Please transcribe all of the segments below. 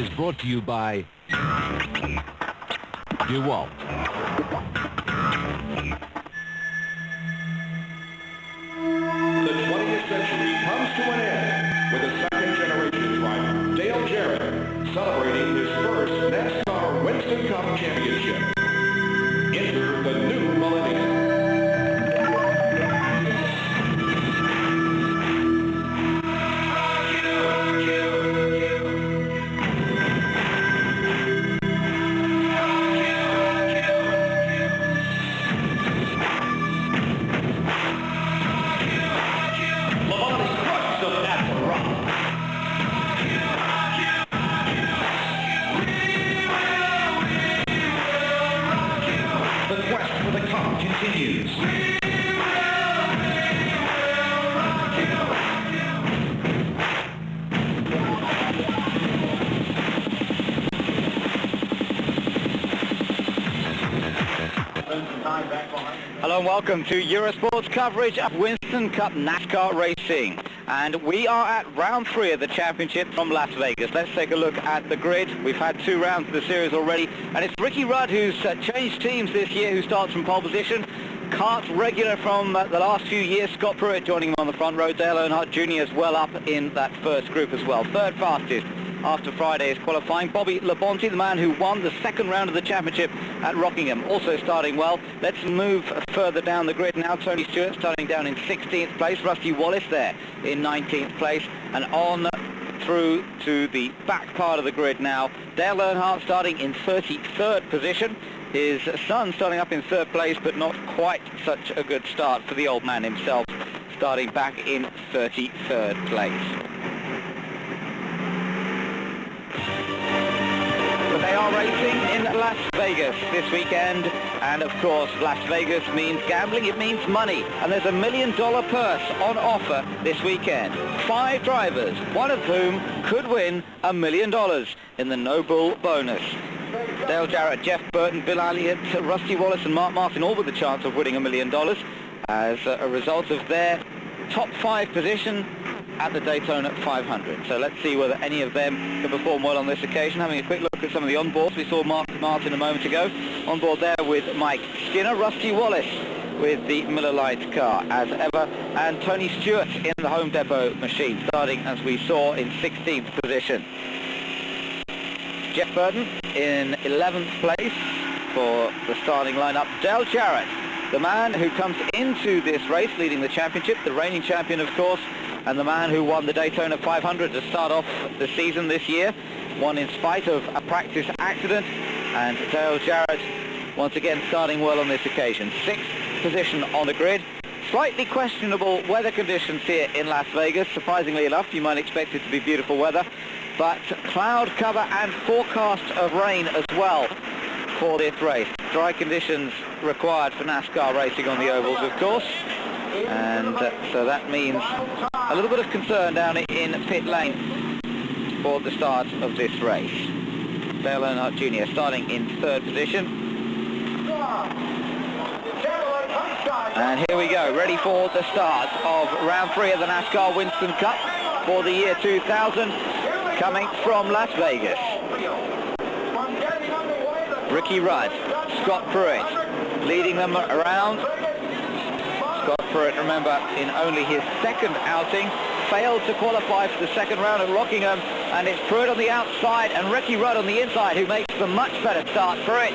is brought to you by DeWalt. The 20th century comes to an end with a second-generation driver, Dale Jarrett, celebrating his first NASCAR Winston Cup championship. Enter the new millennium. The quest for the cup continues. Hello and welcome to Eurosport's coverage of Winston Cup NASCAR racing. And we are at round 3 of the championship from Las Vegas. Let's take a look at the grid. We've had 2 rounds of the series already, and it's Ricky Rudd who's changed teams this year, who starts from pole position. Kart regular from the last few years, Scott Pruitt joining him on the front row. Dale Earnhardt Jr. is well up in that first group as well. Third fastest after Friday's qualifying. Bobby Labonte, the man who won the second round of the championship at Rockingham, also starting well. Let's move further down the grid now. Tony Stewart starting down in 16th place. Rusty Wallace there in 19th place. And on through to the back part of the grid now. Dale Earnhardt starting in 33rd position. His son starting up in 3rd place, but not quite such a good start for the old man himself, starting back in 33rd place. They are racing in Las Vegas this weekend, and of course Las Vegas means gambling, it means money, and there's $1 million purse on offer this weekend. 5 drivers, one of whom could win $1 million in the No Bull bonus. Dale Jarrett, Jeff Burton, Bill Elliott, Rusty Wallace and Mark Martin all with the chance of winning $1 million as a result of their top 5 position at the Daytona 500. So let's see whether any of them can perform well on this occasion. Having a quick look at some of the onboards. We saw Mark Martin a moment ago. On board there with Mike Skinner, Rusty Wallace with the Miller Lite car as ever, and Tony Stewart in the Home Depot machine, starting as we saw in 16th position. Jeff Burton in 11th place for the starting lineup. Dale Jarrett, the man who comes into this race leading the championship, the reigning champion of course, and the man who won the Daytona 500 to start off the season this year, won in spite of a practice accident, and Dale Jarrett once again starting well on this occasion. 6th position on the grid. Slightly questionable weather conditions here in Las Vegas. Surprisingly enough, you might expect it to be beautiful weather, but cloud cover and forecast of rain as well for this race. Dry conditions required for NASCAR racing on the ovals, of course. And so that means a little bit of concern down in pit lane for the start of this race. Dale Earnhardt Jr. starting in 3rd position. And here we go, ready for the start of round 3 of the NASCAR Winston Cup for the year 2000, coming from Las Vegas. Ricky Rudd, Scott Pruitt leading them around. Scott Pruitt, remember, in only his 2nd outing, failed to qualify for the 2nd round at Rockingham, and it's Pruitt on the outside and Ricky Rudd on the inside who makes the much better start. Pruitt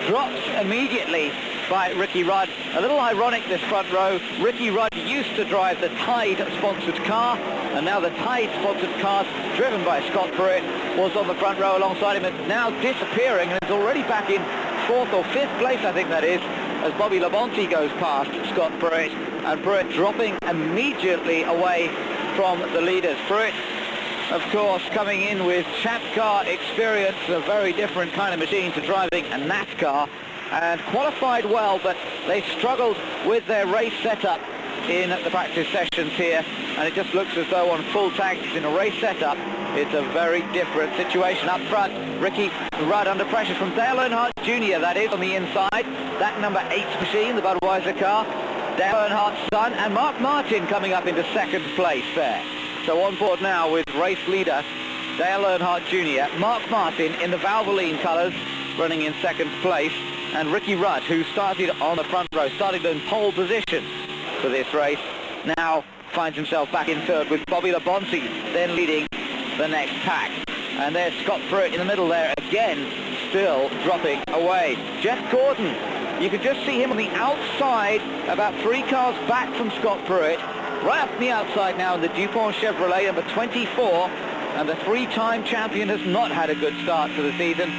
drops immediately by Ricky Rudd. A little ironic, this front row. Ricky Rudd used to drive the Tide-sponsored car, and now the Tide-sponsored car, driven by Scott Pruitt, was on the front row alongside him. It's now disappearing and is already back in 4th or 5th place, I think that is, as Bobby Labonte goes past Scott Pruitt, and Pruitt dropping immediately away from the leaders. Pruitt, of course, coming in with Champ Car experience, a very different kind of machine to driving a NASCAR, and qualified well, but they struggled with their race setup in the practice sessions here, and it just looks as though on full tanks in a race setup, it's a very different situation. Up front, Ricky Rudd under pressure from Dale Earnhardt Jr., that is, on the inside. That number 8 machine, the Budweiser car. Dale Earnhardt's son, and Mark Martin coming up into 2nd place there. So on board now with race leader Dale Earnhardt Jr., Mark Martin in the Valvoline colours, running in second place, and Ricky Rudd, who started on the front row, started in pole position for this race, now finds himself back in third with Bobby Labonte then leading the next pack. And there's Scott Pruitt in the middle there again, still dropping away. Jeff Gordon, you could just see him on the outside, about 3 cars back from Scott Pruitt, right up on the outside now in the DuPont Chevrolet number 24, and the 3-time champion has not had a good start to the season.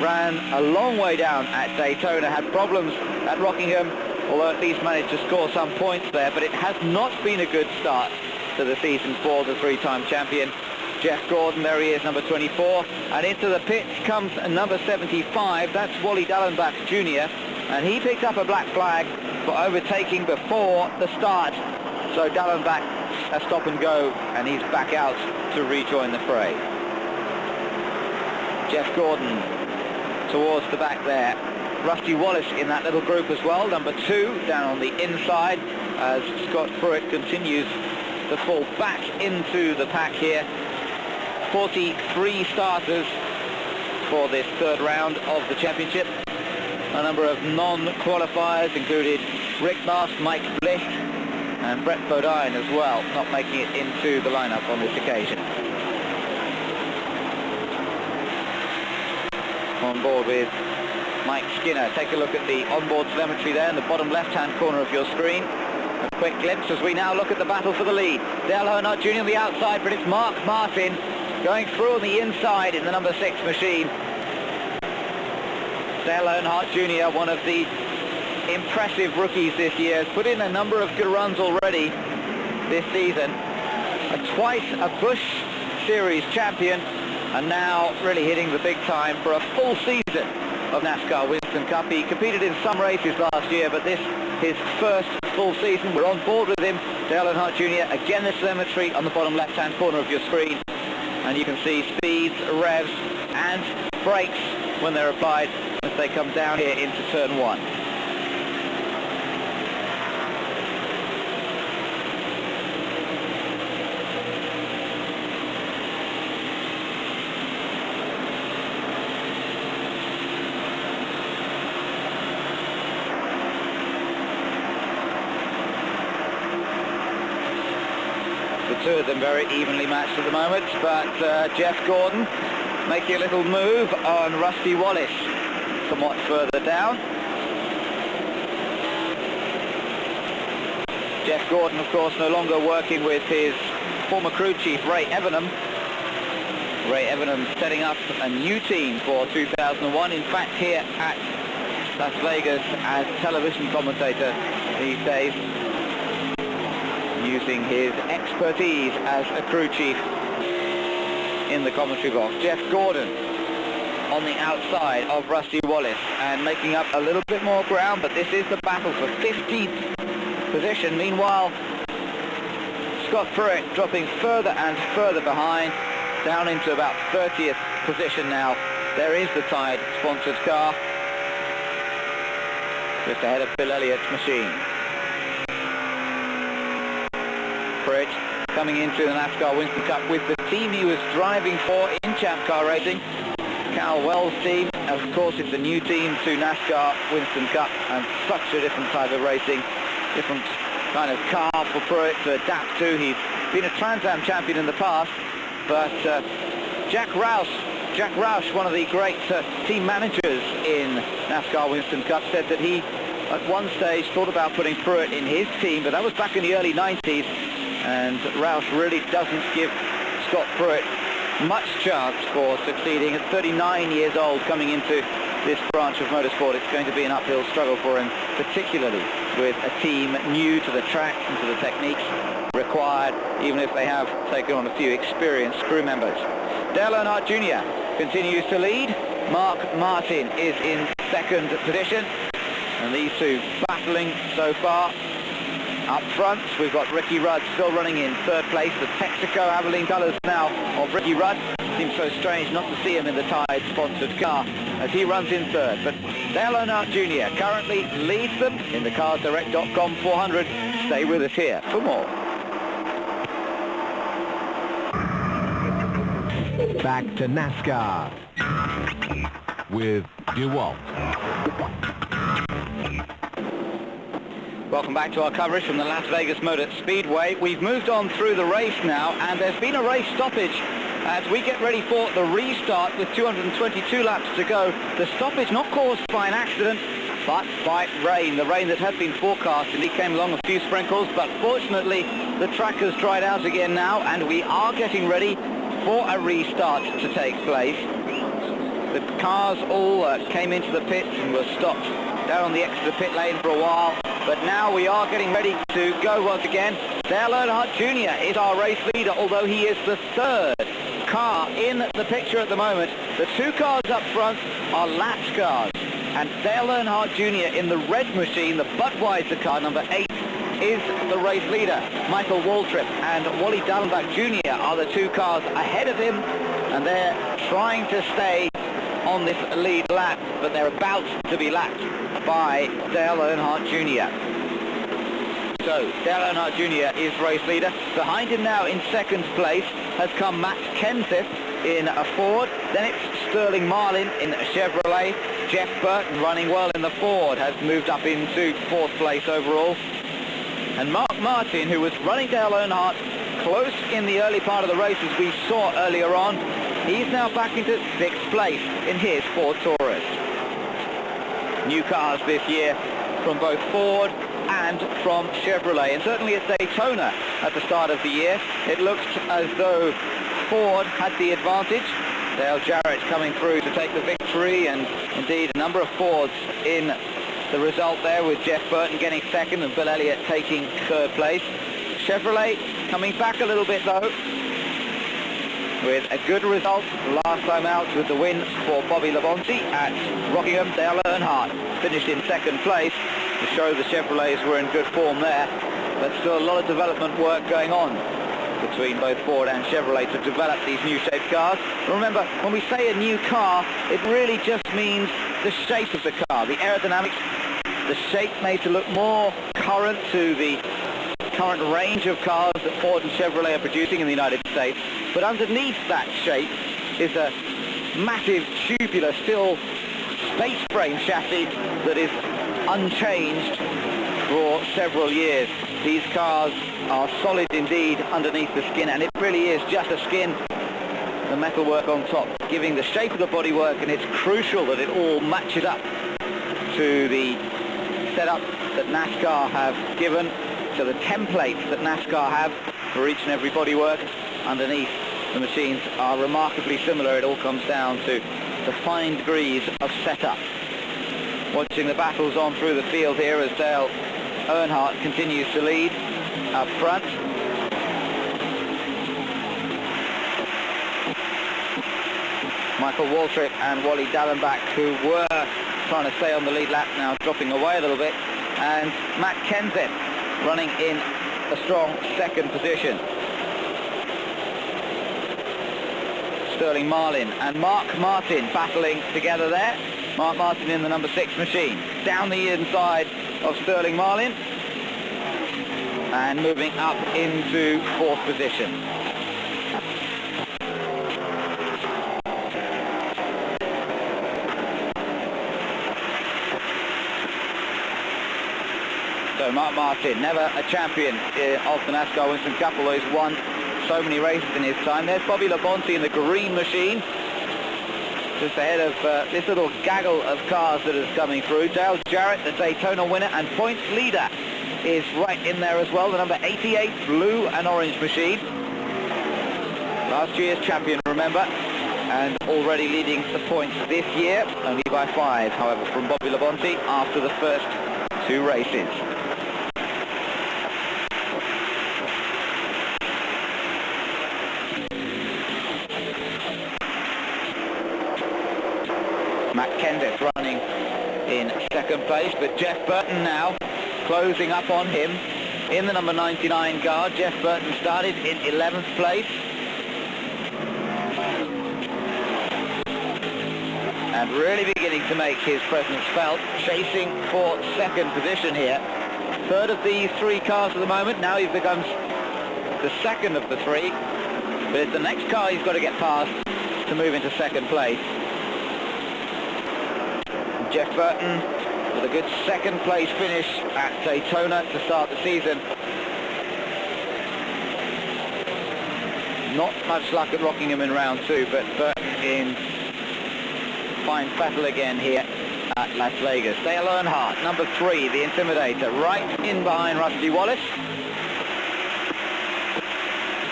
Ran a long way down at Daytona, had problems at Rockingham, although at least managed to score some points there, but it has not been a good start to the season for the 3-time champion. Jeff Gordon, there he is, number 24, and into the pits comes number 75, that's Wally Dallenbach Jr., and he picked up a black flag for overtaking before the start, so Dallenbach a stop and go, and he's back out to rejoin the fray. Jeff Gordon towards the back there. Rusty Wallace in that little group as well, number 2 down on the inside, as Scott Pruitt continues to fall back into the pack here. 43 starters for this third round of the championship. A number of non-qualifiers included Rick Mast, Mike Bliss and Brett Bodine as well, not making it into the lineup on this occasion. On board with Mike Skinner. Take a look at the onboard telemetry there in the bottom left-hand corner of your screen. A quick glimpse as we now look at the battle for the lead. Dale Earnhardt Jr. on the outside, but it's Mark Martin going through on the inside in the number 6 machine. Dale Earnhardt Jr., one of the impressive rookies this year, has put in a number of good runs already this season. Twice a Busch Series champion, and now really hitting the big time for a full season of NASCAR Winston Cup. He competed in some races last year, but this his first full season. We're on board with him, Dale Earnhardt Jr. Again, the telemetry on the bottom left-hand corner of your screen, and you can see speeds, revs, and brakes when they're applied as they come down here into turn 1. Two of them very evenly matched at the moment, but Jeff Gordon making a little move on Rusty Wallace somewhat further down. Jeff Gordon, of course, no longer working with his former crew chief Ray Evenham. Ray Evenham setting up a new team for 2001, in fact here at Las Vegas as television commentator these days, using his expertise as a crew chief in the commentary box. Jeff Gordon on the outside of Rusty Wallace and making up a little bit more ground, but this is the battle for 15th position. Meanwhile, Scott Pruitt dropping further and further behind, down into about 30th position now. There is the Tide sponsored car just ahead of Bill Elliott's machine. Pruitt coming into the NASCAR Winston Cup with the team he was driving for in Champ Car Racing, Cal Wells' team. Of course, it's a new team to NASCAR Winston Cup, and such a different type of racing, different kind of car for Pruitt to adapt to. He's been a Trans Am champion in the past, but Jack Roush, one of the great team managers in NASCAR Winston Cup, said that he at one stage thought about putting Pruitt in his team, but that was back in the early 90s, and Roush really doesn't give Scott Pruitt much chance for succeeding. At 39 years old, coming into this branch of motorsport, it's going to be an uphill struggle for him, particularly with a team new to the track and to the techniques required, even if they have taken on a few experienced crew members. Dale Earnhardt Jr. continues to lead. Mark Martin is in second position, and these two battling so far. Up front, we've got Ricky Rudd still running in third place. The Texaco Abilene colours now of Ricky Rudd. Seems so strange not to see him in the Tide-sponsored car as he runs in third. But Dale Earnhardt Jr. currently leads them in the CarsDirect.com 400. Stay with us here for more. Back to NASCAR with DeWalt. Welcome back to our coverage from the Las Vegas Motor Speedway. We've moved on through the race now, and there's been a race stoppage as we get ready for the restart with 222 laps to go. The stoppage not caused by an accident, but by rain. The rain that had been forecast indeed came along, a few sprinkles, but fortunately the track has dried out again now, and we are getting ready for a restart to take place. The cars all came into the pits and were stopped down on the exit of the pit lane for a while, but now we are getting ready to go once again. Dale Earnhardt Jr. is our race leader, although he is the third car in the picture at the moment. The two cars up front are latch cars, and Dale Earnhardt Jr. in the red machine, the Budweiser car, number 8, is the race leader. Michael Waltrip and Wally Dallenbach Jr. are the two cars ahead of him, and they're trying to stay on this lead lap, but they're about to be lapped by Dale Earnhardt Jr. So Dale Earnhardt Jr. is race leader. Behind him now in second place has come Matt Kenseth in a Ford. Then it's Sterling Marlin in a Chevrolet. Jeff Burton, running well in the Ford, has moved up into fourth place overall. And Mark Martin, who was running Dale Earnhardt close in the early part of the race as we saw earlier on, he's now back into sixth place in his Ford Taurus. New cars this year from both Ford and from Chevrolet, and certainly at Daytona at the start of the year it looked as though Ford had the advantage. Dale Jarrett coming through to take the victory, and indeed a number of Fords in the result there, with Jeff Burton getting second and Bill Elliott taking third place. Chevrolet coming back a little bit though, with a good result last time out with the win for Bobby Labonte at Rockingham. Dale Earnhardt finished in second place to show the Chevrolets were in good form there, but still a lot of development work going on between both Ford and Chevrolet to develop these new shaped cars. Remember, when we say a new car, it really just means the shape of the car, the aerodynamics, the shape made to look more current to the current range of cars that Ford and Chevrolet are producing in the United States. But underneath that shape is a massive tubular steel space frame chassis that is unchanged for several years. These cars are solid indeed underneath the skin, and it really is just a skin, the metalwork on top giving the shape of the bodywork, and it's crucial that it all matches up to the setup that NASCAR have given, to the templates that NASCAR have for each and every bodywork. Underneath, the machines are remarkably similar. It all comes down to the fine degrees of setup. Watching the battles on through the field here as Dale Earnhardt continues to lead up front. Michael Waltrip and Wally Dallenbach, who were trying to stay on the lead lap, now dropping away a little bit, and Matt Kenseth running in a strong second position. Sterling Marlin and Mark Martin battling together there. Mark Martin in the number 6 machine, down the inside of Sterling Marlin and moving up into fourth position. So Mark Martin, never a champion of the NASCAR Winston Cup, although he's won so many races in his time. There's Bobby Labonte in the green machine, just ahead of this little gaggle of cars that is coming through. Dale Jarrett, the Daytona winner and points leader, is right in there as well, the number 88 blue and orange machine. Last year's champion, remember, and already leading the points this year, only by 5, however, from Bobby Labonte after the first 2 races. Matt Kenseth running in second place, but Jeff Burton now closing up on him in the number 99 car. Jeff Burton started in 11th place and really beginning to make his presence felt, chasing for second position here. Third of these 3 cars at the moment. Now he becomes the second of the 3, but it's the next car he's got to get past to move into second place. Jeff Burton with a good second place finish at Daytona to start the season. Not much luck at Rockingham in round 2, but Burton in fine battle again here at Las Vegas. Dale Earnhardt, number 3, the Intimidator, right in behind Rusty Wallace.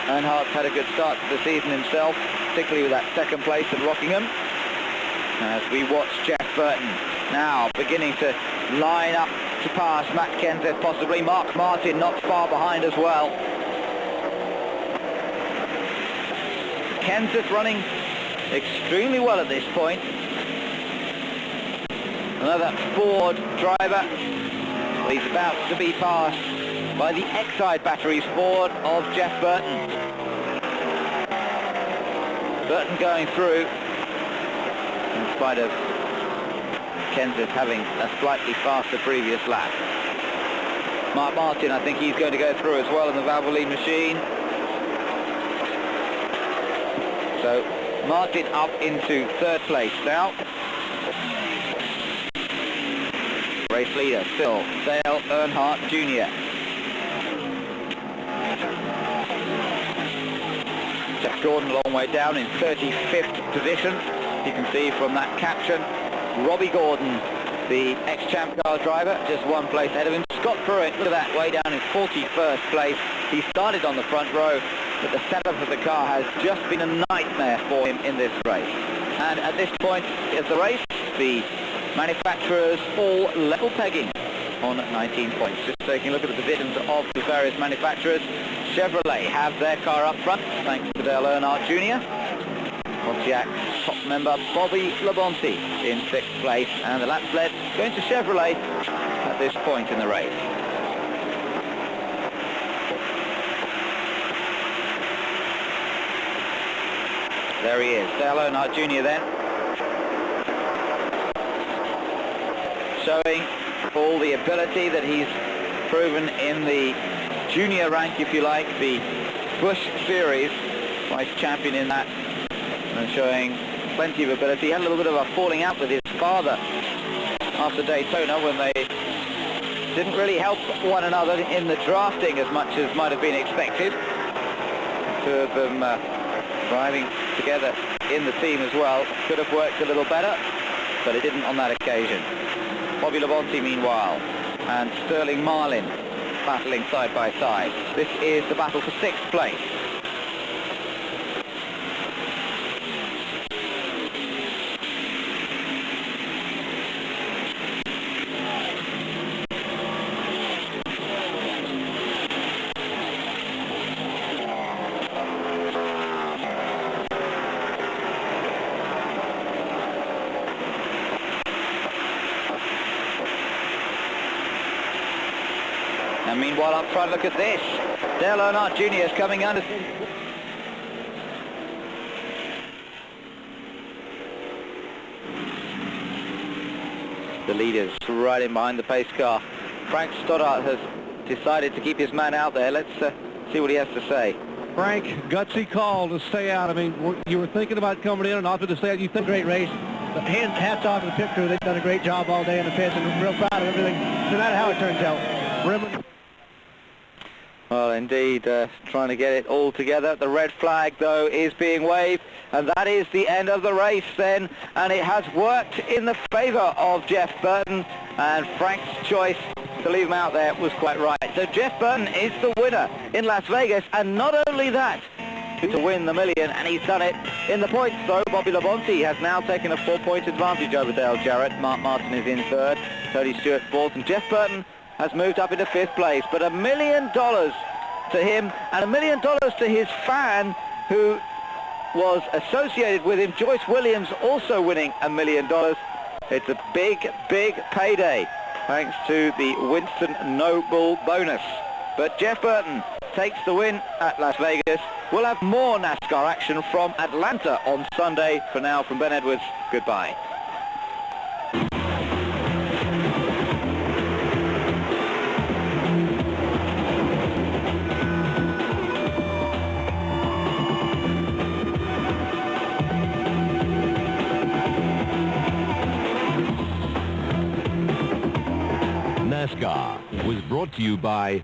Earnhardt's had a good start to the season himself, particularly with that second place at Rockingham. As we watch Jeff Burton now beginning to line up to pass Matt Kenseth, possibly. Mark Martin not far behind as well. Kenseth running extremely well at this point. Another Ford driver. He's about to be passed by the Exide Batteries Ford of Jeff Burton. Burton going through, in spite of Kenseth having a slightly faster previous lap. Mark Martin, I think he's going to go through as well in the Valvoline machine. So Martin up into third place now. Race leader still Dale Earnhardt Jr. Jeff Gordon a long way down in 35th position. You can see from that caption, Robbie Gordon, the ex-Champ Car driver, just one place ahead of him. Scott Pruitt, look at that, way down in 41st place. He started on the front row, but the setup of the car has just been a nightmare for him in this race. And at this point of the race, the manufacturers all level pegging on 19 points. Just taking a look at the positions of the various manufacturers. Chevrolet have their car up front, thanks to Dale Earnhardt Jr. Pontiac top member Bobby Labonte in 6th place, and the lap's led going to Chevrolet at this point in the race. There he is, Dale Earnhardt Jr. then, showing all the ability that he's proven in the junior rank, if you like, the Busch Series, vice champion in that, and showing plenty of ability. He had a little bit of a falling out with his father after Daytona when they didn't really help one another in the drafting as much as might have been expected. Two of them driving together in the team as well. Could have worked a little better, but it didn't on that occasion. Bobby Labonte, meanwhile, and Sterling Marlin battling side by side. This is the battle for 6th place. And meanwhile up front, look at this. Dale Earnhardt Jr. is coming under. The leaders right in behind the pace car. Frank Stoddart has decided to keep his man out there. Let's see what he has to say. Frank, gutsy call to stay out. I mean, you were thinking about coming in and opted to stay out. You think Great race. Hats off to the pit crew. They've done a great job all day in the pits, and I'm real proud of everything, no matter how it turns out. Well, indeed, trying to get it all together. The red flag, though, is being waved, and that is the end of the race then, and it has worked in the favour of Jeff Burton, and Frank's choice to leave him out there was quite right. So Jeff Burton is the winner in Las Vegas, and not only that, to win the million, and he's done it in the points, though. Bobby Labonte has now taken a 4-point advantage over Dale Jarrett. Mark Martin is in 3rd, Tony Stewart 4th, and Jeff Burton has moved up into 5th place. But $1 million to him, and $1 million to his fan who was associated with him, Joyce Williams, also winning $1 million. It's a big, big payday, thanks to the Winston Noble bonus. But Jeff Burton takes the win at Las Vegas. We'll have more NASCAR action from Atlanta on Sunday. For now, from Ben Edwards, goodbye. NASCAR was brought to you by